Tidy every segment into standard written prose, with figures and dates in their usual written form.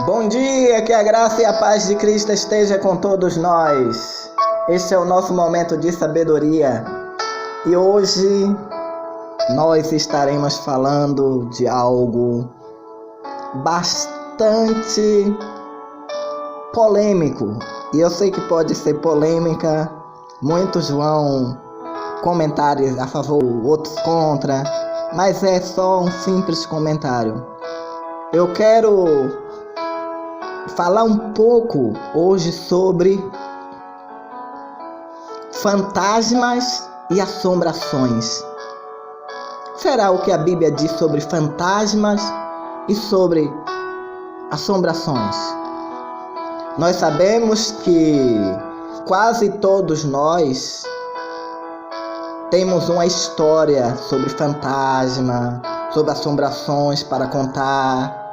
Bom dia, que a graça e a paz de Cristo esteja com todos nós. Este é o nosso momento de sabedoria e hoje nós estaremos falando de algo bastante polêmico. E eu sei que pode ser polêmica, muitos vão comentários a favor, outros contra, mas é só um simples comentário. Eu quero falar um pouco hoje sobre fantasmas e assombrações. Será o que a Bíblia diz sobre fantasmas e sobre assombrações? Nós sabemos que quase todos nós temos uma história sobre fantasma, sobre assombrações para contar.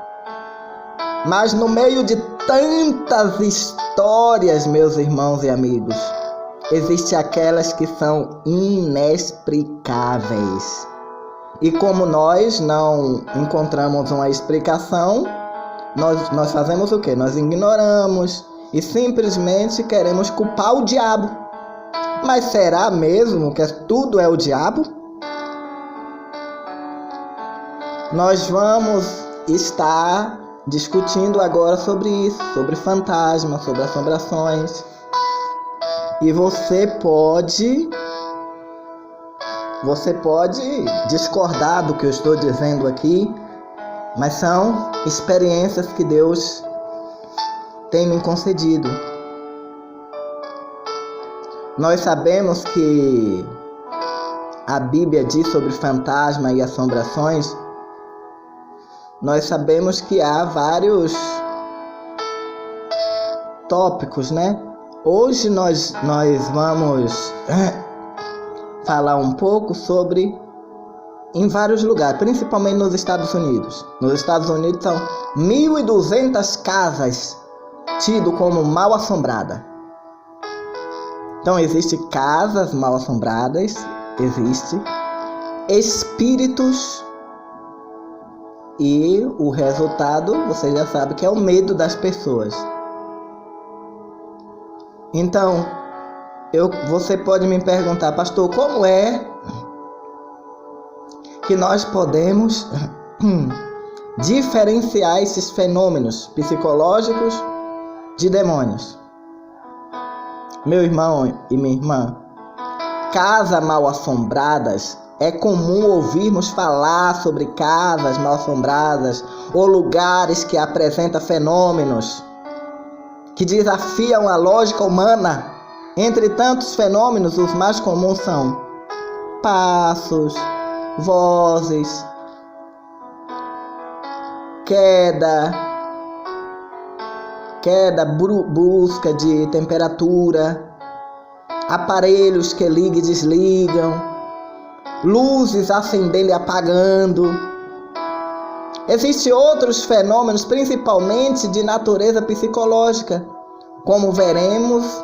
Mas no meio de tantas histórias, meus irmãos e amigos, existem aquelas que são inexplicáveis. E como nós não encontramos uma explicação, nós fazemos o quê? Nós ignoramos e simplesmente queremos culpar o diabo. Mas será mesmo que tudo é o diabo? Nós vamos estar discutindo agora sobre isso, sobre fantasmas, sobre assombrações. E você pode discordar do que eu estou dizendo aqui, mas são experiências que Deus tem me concedido. Nós sabemos que a Bíblia diz sobre fantasma e assombrações. Nós sabemos que há vários tópicos, né? Hoje nós vamos falar um pouco sobre em vários lugares, principalmente nos Estados Unidos. Nos Estados Unidos são 1.200 casas tidas como mal assombrada. Então existe casas mal assombradas, existe espíritos. E o resultado, você já sabe que é o medo das pessoas. Então, você pode me perguntar, pastor, como é que nós podemos diferenciar esses fenômenos psicológicos de demônios? Meu irmão e minha irmã, casas mal assombradas. É comum ouvirmos falar sobre casas mal assombradas ou lugares que apresentam fenômenos que desafiam a lógica humana. Entre tantos fenômenos, os mais comuns são passos, vozes, queda brusca de temperatura, aparelhos que ligam e desligam, luzes acendendo e apagando. Existem outros fenômenos, principalmente de natureza psicológica, como veremos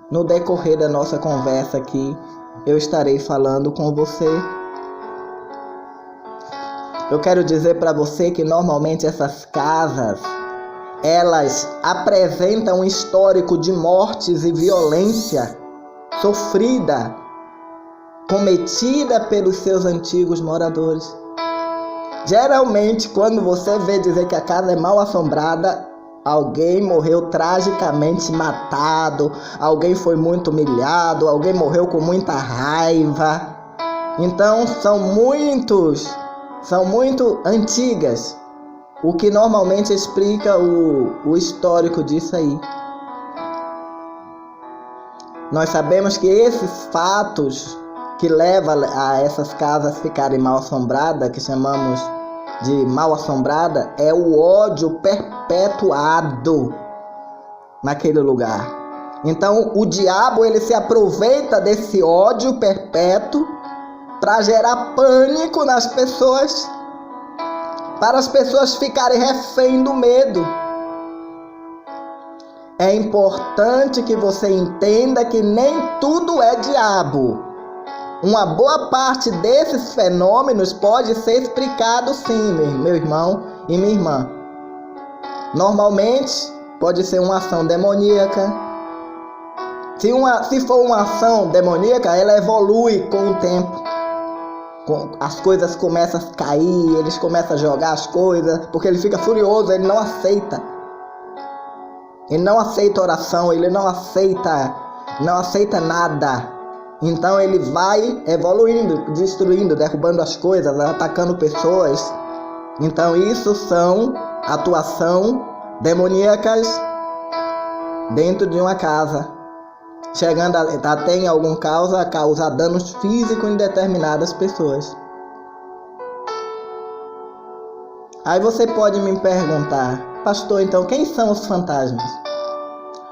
no decorrer da nossa conversa aqui, eu estarei falando com você. Eu quero dizer para você que normalmente essas casas, elas apresentam um histórico de mortes e violência sofrida, cometida pelos seus antigos moradores. Geralmente, quando você vê dizer que a casa é mal assombrada, alguém morreu tragicamente matado, alguém foi muito humilhado, alguém morreu com muita raiva. Então, são muito antigas, o que normalmente explica o histórico disso aí. Nós sabemos que esses fatos que leva a essas casas ficarem mal assombradas, que chamamos de mal assombrada, é o ódio perpetuado naquele lugar. Então o diabo, ele se aproveita desse ódio perpétuo para gerar pânico nas pessoas, para as pessoas ficarem refém do medo. É importante que você entenda que nem tudo é diabo. Uma boa parte desses fenômenos pode ser explicado sim, meu irmão e minha irmã. Normalmente pode ser uma ação demoníaca. Se for uma ação demoníaca, ela evolui com o tempo. As coisas começam a cair, eles começam a jogar as coisas, porque ele fica furioso, ele não aceita. Ele não aceita oração, ele não aceita nada. Então ele vai evoluindo, destruindo, derrubando as coisas, atacando pessoas. Então isso são atuações demoníacas dentro de uma casa, chegando até em algum caso a causar danos físicos em determinadas pessoas. Aí você pode me perguntar: pastor, então quem são os fantasmas?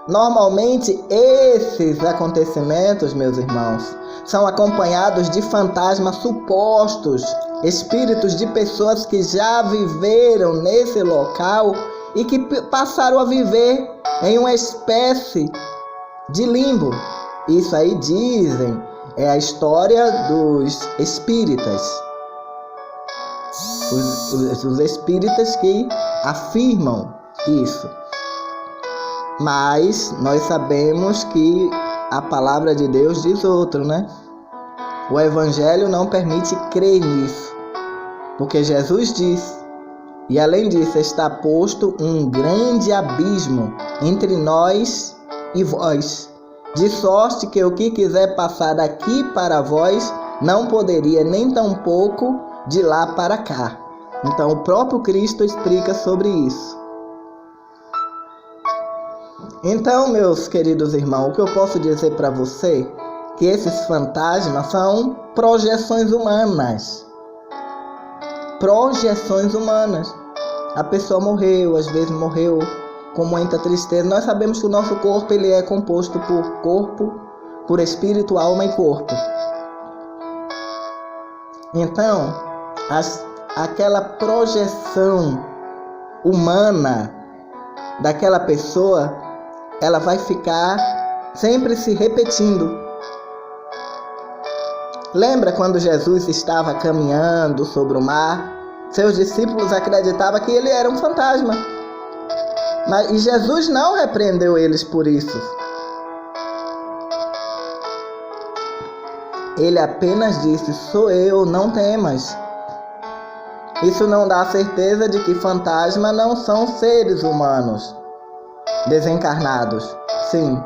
Normalmente esses acontecimentos, meus irmãos, são acompanhados de fantasmas supostos, espíritos de pessoas que já viveram nesse local e que passaram a viver em uma espécie de limbo. Isso aí dizem, é a história dos espíritas. Os espíritas que afirmam isso. Mas nós sabemos que a palavra de Deus diz outro, né? O Evangelho não permite crer nisso, porque Jesus diz: e além disso está posto um grande abismo entre nós e vós, de sorte que o que quiser passar daqui para vós não poderia, nem tampouco de lá para cá. Então o próprio Cristo explica sobre isso. Então, meus queridos irmãos, o que eu posso dizer para você? Que esses fantasmas são projeções humanas. Projeções humanas. A pessoa morreu, às vezes morreu com muita tristeza. Nós sabemos que o nosso corpo ele é composto por espírito, alma e corpo. Então, aquela projeção humana daquela pessoa, ela vai ficar sempre se repetindo. Lembra quando Jesus estava caminhando sobre o mar? Seus discípulos acreditavam que ele era um fantasma. E Jesus não repreendeu eles por isso. Ele apenas disse: sou eu, não temas. Isso não dá certeza de que fantasmas não são seres humanos desencarnados. Sim.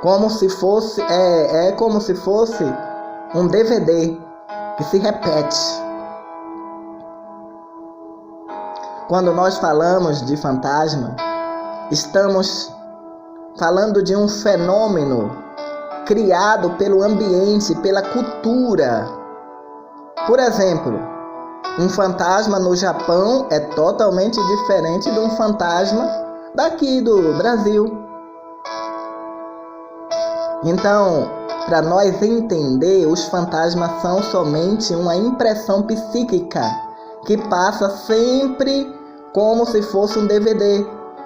Como se fosse como se fosse um DVD que se repete. Quando nós falamos de fantasma, estamos falando de um fenômeno criado pelo ambiente, pela cultura. Por exemplo, um fantasma no Japão é totalmente diferente de um fantasma daqui do Brasil. Então, para nós entender, os fantasmas são somente uma impressão psíquica que passa sempre como se fosse um DVD.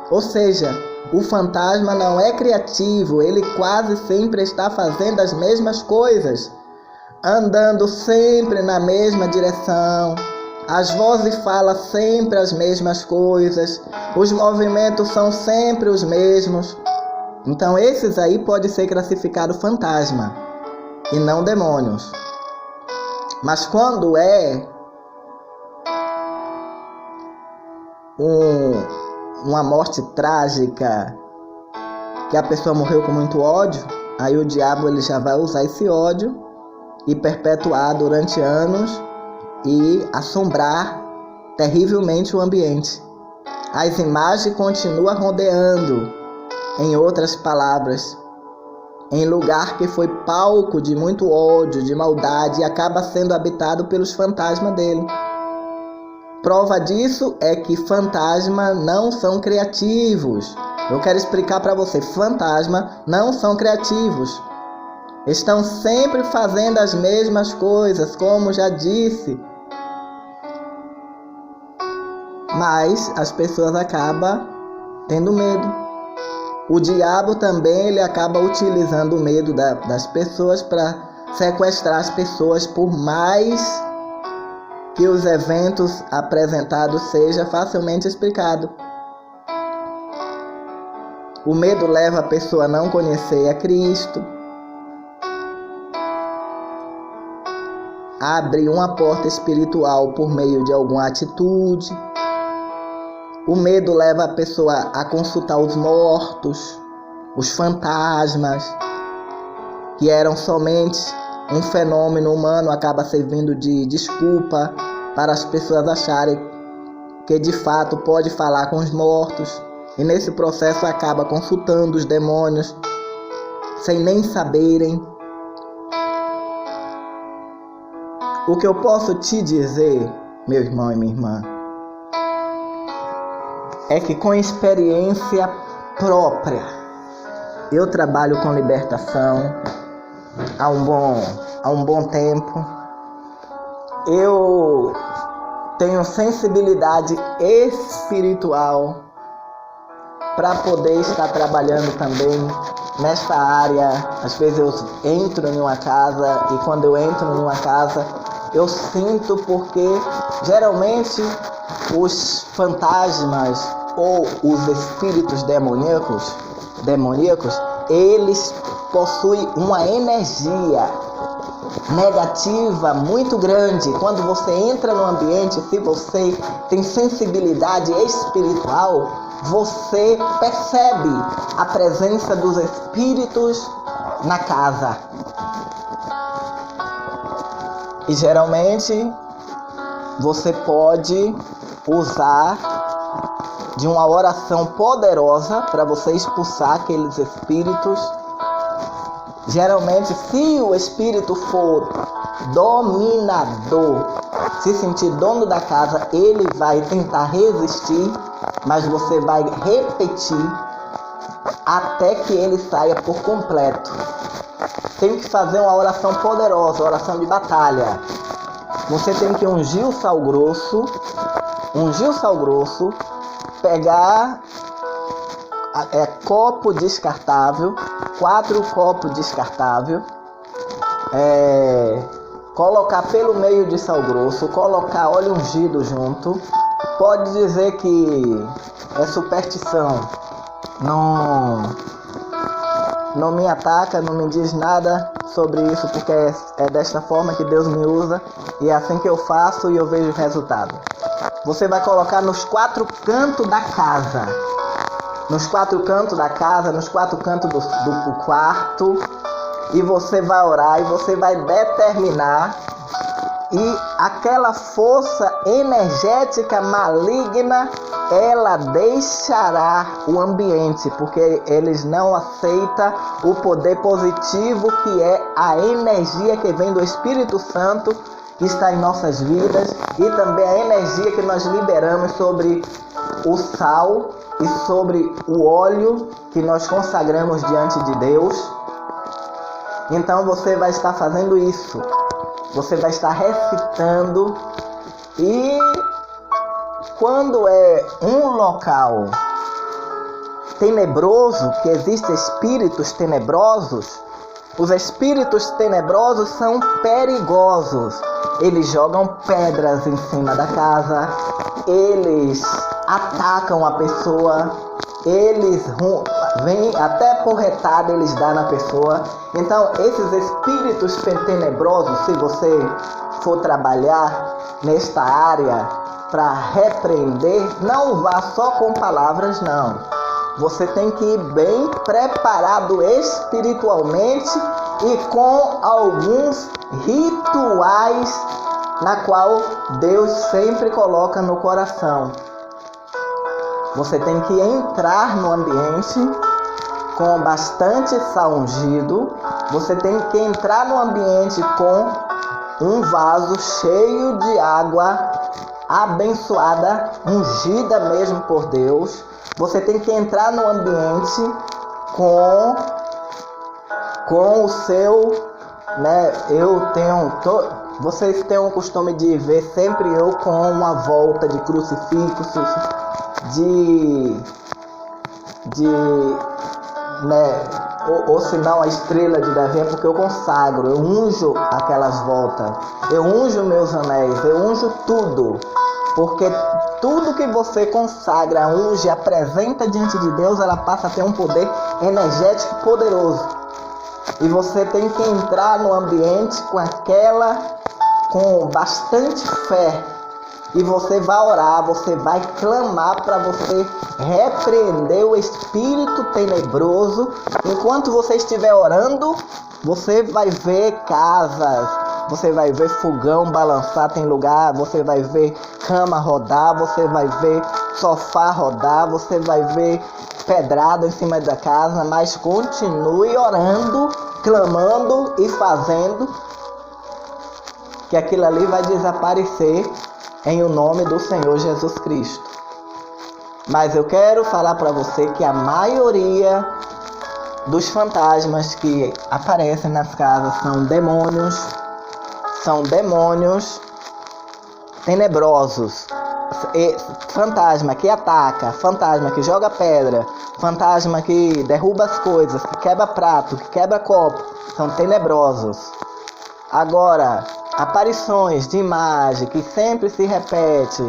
Ou seja, o fantasma não é criativo, ele quase sempre está fazendo as mesmas coisas, andando sempre na mesma direção. As vozes falam sempre as mesmas coisas, os movimentos são sempre os mesmos. Então esses aí podem ser classificados fantasma e não demônios. Mas quando é uma morte trágica, que a pessoa morreu com muito ódio, aí o diabo ele já vai usar esse ódio e perpetuar durante anos e assombrar terrivelmente o ambiente. As imagens continuam rodeando, em outras palavras, em lugar que foi palco de muito ódio, de maldade, e acaba sendo habitado pelos fantasmas dele. Prova disso é que fantasmas não são criativos. Eu quero explicar para você, fantasmas não são criativos. Estão sempre fazendo as mesmas coisas, como já disse. Mas as pessoas acabam tendo medo. O diabo também ele acaba utilizando o medo das pessoas para sequestrar as pessoas, por mais que os eventos apresentados seja facilmente explicado. O medo leva a pessoa a não conhecer a Cristo. Abre uma porta espiritual por meio de alguma atitude. O medo leva a pessoa a consultar os mortos, os fantasmas, que eram somente um fenômeno humano, acaba servindo de desculpa para as pessoas acharem que de fato pode falar com os mortos. E nesse processo acaba consultando os demônios sem nem saberem. O que eu posso te dizer, meu irmão e minha irmã, é que com experiência própria, eu trabalho com libertação há um bom tempo. Eu tenho sensibilidade espiritual para poder estar trabalhando também nesta área. Às vezes eu entro em uma casa e quando eu entro em uma casa eu sinto, porque geralmente os fantasmas ou os espíritos demoníacos, eles possuem uma energia negativa muito grande. Quando você entra no ambiente, se você tem sensibilidade espiritual, você percebe a presença dos espíritos na casa. E geralmente você pode usar de uma oração poderosa para você expulsar aqueles espíritos. Geralmente, se o espírito for dominador, se sentir dono da casa, ele vai tentar resistir, mas você vai repetir até que ele saia por completo. Tem que fazer uma oração poderosa, oração de batalha. Você tem que ungir o sal grosso, pegar copo descartável, 4 copos descartáveis, colocar pelo meio de sal grosso, colocar óleo ungido junto. Pode dizer que é superstição, não me ataca, não me diz nada sobre isso, porque é desta forma que Deus me usa e é assim que eu faço e eu vejo o resultado. Você vai colocar nos 4 cantos da casa, nos 4 cantos do quarto, e você vai orar e você vai determinar, e aquela força energética maligna, ela deixará o ambiente, porque eles não aceitam o poder positivo, que é a energia que vem do Espírito Santo, que está em nossas vidas, e também a energia que nós liberamos sobre o sal e sobre o óleo que nós consagramos diante de Deus. Então você vai estar fazendo isso, você vai estar recitando. E quando é um local tenebroso, que existem espíritos tenebrosos, os espíritos tenebrosos são perigosos. Eles jogam pedras em cima da casa, eles atacam a pessoa, eles vêm até porretada, eles dão na pessoa. Então, esses espíritos tenebrosos, se você for trabalhar nesta área para repreender, não vá só com palavras, não. Você tem que ir bem preparado espiritualmente e com alguns rituais na qual Deus sempre coloca no coração. Você tem que entrar no ambiente com bastante sal ungido. Você tem que entrar no ambiente com um vaso cheio de água abençoada, ungida mesmo por Deus. Você tem que entrar no ambiente com o seu, vocês têm o costume de ver sempre eu com uma volta de crucifixos, ou se não a estrela de Davi, é porque eu consagro, eu unjo aquelas voltas, eu unjo meus anéis, eu unjo tudo. Porque tudo que você consagra, unge, apresenta diante de Deus, ela passa a ter um poder energético poderoso. E você tem que entrar no ambiente com bastante fé. E você vai orar, você vai clamar para você repreender o espírito tenebroso. Enquanto você estiver orando, você vai ver casas, você vai ver fogão balançar, tem lugar, você vai ver cama rodar, você vai ver sofá rodar, você vai ver pedrada em cima da casa, mas continue orando, clamando e fazendo, que aquilo ali vai desaparecer em o nome do Senhor Jesus Cristo. Mas eu quero falar para você que a maioria dos fantasmas que aparecem nas casas são demônios tenebrosos. Fantasma que ataca, fantasma que joga pedra, fantasma que derruba as coisas, que quebra prato, que quebra copo, são tenebrosos. Agora, aparições de imagem que sempre se repete,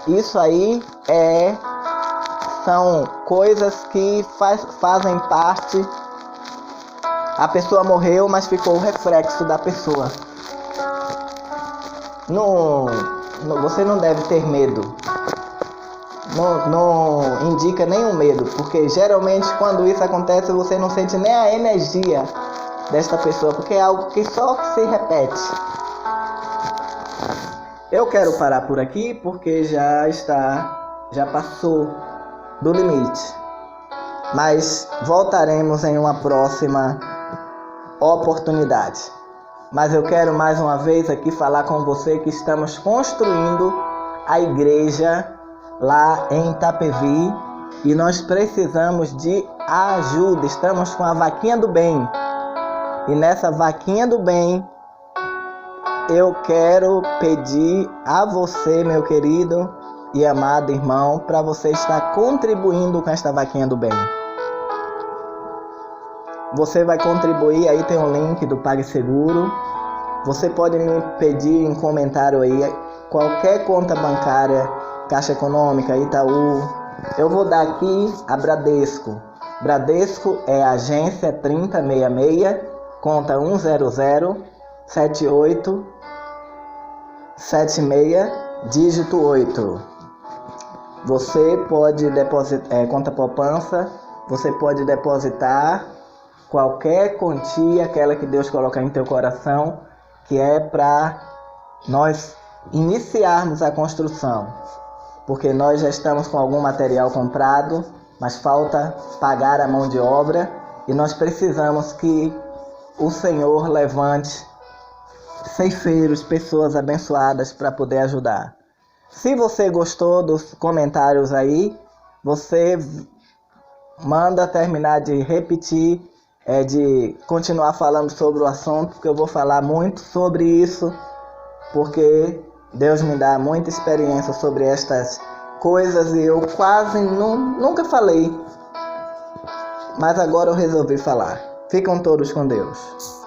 isso aí são coisas que fazem parte. A pessoa morreu, mas ficou o reflexo da pessoa. Você não deve ter medo. Não indica nenhum medo, porque geralmente quando isso acontece você não sente nem a energia desta pessoa, porque é algo que só se repete. Eu quero parar por aqui porque já passou do limite. Mas voltaremos em uma próxima oportunidade. Mas eu quero mais uma vez aqui falar com você que estamos construindo a igreja lá em Itapevi e nós precisamos de ajuda. Estamos com a vaquinha do bem. E nessa vaquinha do bem, eu quero pedir a você, meu querido e amado irmão, para você estar contribuindo com esta vaquinha do bem. Você vai contribuir, aí tem um link do PagSeguro. Você pode me pedir em comentário aí qualquer conta bancária, Caixa Econômica, Itaú. Eu vou dar aqui a Bradesco. Bradesco é a agência 3066, conta 1007876, dígito 8. Você pode depositar, conta poupança, você pode depositar qualquer quantia, aquela que Deus colocar em teu coração, que é para nós iniciarmos a construção. Porque nós já estamos com algum material comprado, mas falta pagar a mão de obra e nós precisamos que o Senhor levante ceifeiros, pessoas abençoadas para poder ajudar. Se você gostou dos comentários aí, você manda terminar de repetir, de continuar falando sobre o assunto, porque eu vou falar muito sobre isso, porque Deus me dá muita experiência sobre estas coisas e eu quase nunca falei, mas agora eu resolvi falar. Ficam todos com Deus.